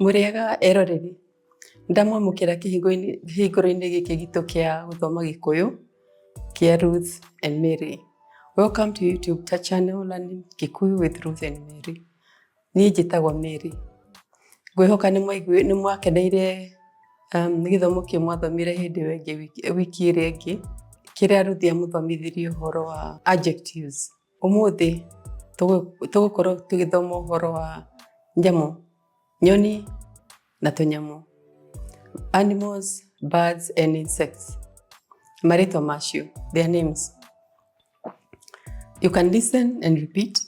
Muriaga eroreri ndamwamukira kihinguro-ini giki gitu kia guthoma Gikuyu kia Ruth and Mary. Welcome to YouTube channel Learning Kikuyu with Ruth and Mary. Ni njitagwo Mary. Ngwihoka ni mwakeneire githomo kia mwathomire hindi wengi wiki iri ingi kiria Ruth amuthomithirie uhoro wa adjectives. Umuthi tugukorwo tugithoma uhoro wa Nyamû, Nyoni na Tûnyamû. Animals, birds and insects. Marito macio, their names. You can listen and repeat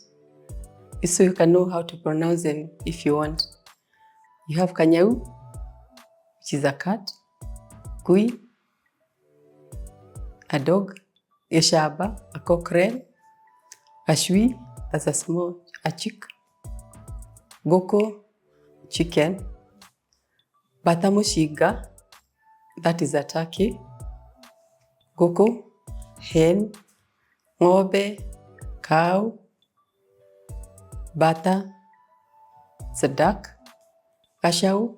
so you can know how to pronounce them if you want. You have Nyamû, which is a cat, Kikuyu, a dog, Gicamba, a cockerel, Chui, that's a chick, Goko, chicken, Bata mushinga, that is a turkey, Goko, hen, ng'ombe, cow, bata, it's a duck, Gachau,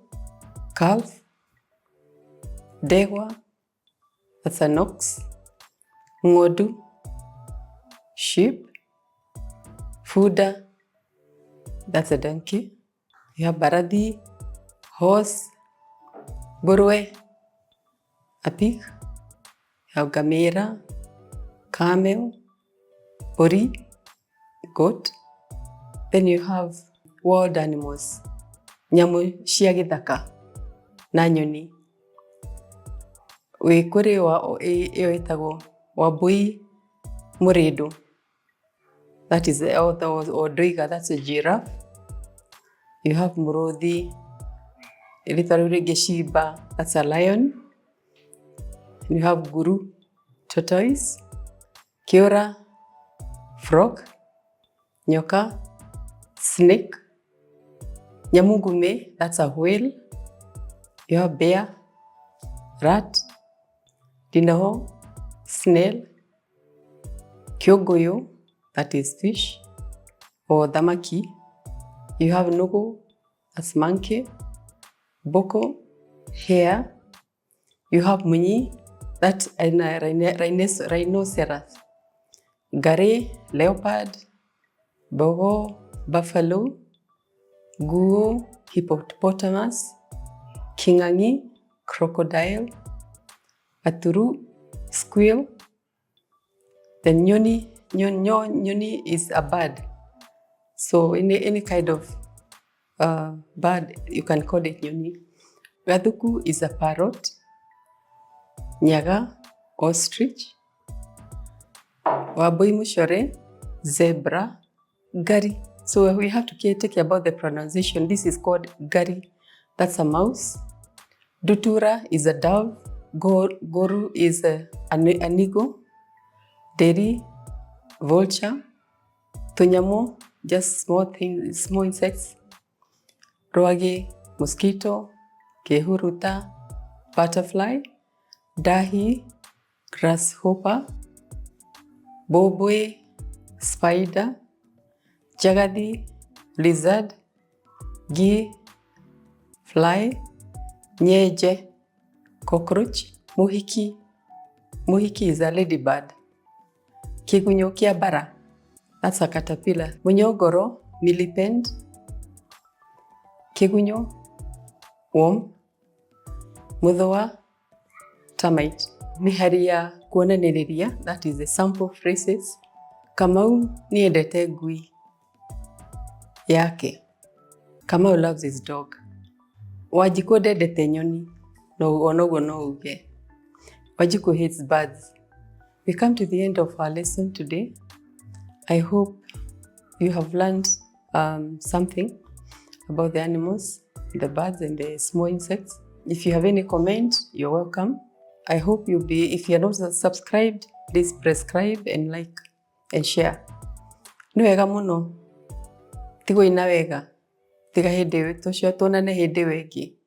calf, Ndegwa, that's an ox, Ng'ondu, sheep, Fuda, that's a donkey. You have Baradi, horse, Ngũrwe, a pig. You have Ngamĩra, camel, Mbũri, goat. Then you have wild animals, Nyamû cia gĩthaka na nyoni. Wĩ kũrĩ ĩyo ĩtagwo Wambũi mũrĩndũ, that is or Ndũiga, that's a giraffe. You have Mũrũthi, rĩtwa rĩu rĩngĩ Gicamba, that's a lion. You have Nguru, tortoise, Kĩũra, frog, nyoka, snake, Nyamû ngume, that's a whale. You have bear, rat, dinoho, snail, Kĩũngũyũ, that is fish or thamaki. You have Nũgũ, that's monkey, Boko, hare. You have Munyi, that's a rhinoceros, Ngarĩ, leopard, Mbogo, buffalo, Guo, hippopotamus, King'ang'i, crocodile, Aturu, squirrel. Then Nyoni is a bird. So any kind of bird, you can call it Nyoni. Gathuku is a parrot. Nyaga, ostrich. Wambũi mũcore, zebra, Ngari. So we have to take about the pronunciation. This is called Ngari. That's a mouse. Ndutura is a dove. Goru is an eagle. Nderi, vulture. Tûnyamû, just small things, small insects. Rwagĩ, mosquito. Kĩhuruta, butterfly. Ndahi, grasshopper. Mbũmbũĩ, spider. Njagathi, lizard. Ngi, fly. Nyenje, cockroach. Mũhiki is a ladybird. Kĩgunyũ kĩa mbara, that's a caterpillar. Mũnyongoro, millipede. Kĩgunyũ, worm. Mũthũa, termite. Mĩhari ya kuonanĩrĩria, that is the sample phrases. Kamau nĩendete ngui yake. Kamau loves his dog. Wanjikũ ndendete nyoni, onoguo no uge. Wanjikũ hates birds. We come to the end of our lesson today. I hope you have learned something about the animals, the birds and the small insects. If you have any comment, you're welcome. I hope if you're not subscribed, please subscribe and like and share. Nĩ wega mũno. Tigwo ina wega. Tiga hindi tuonane hindi wengi.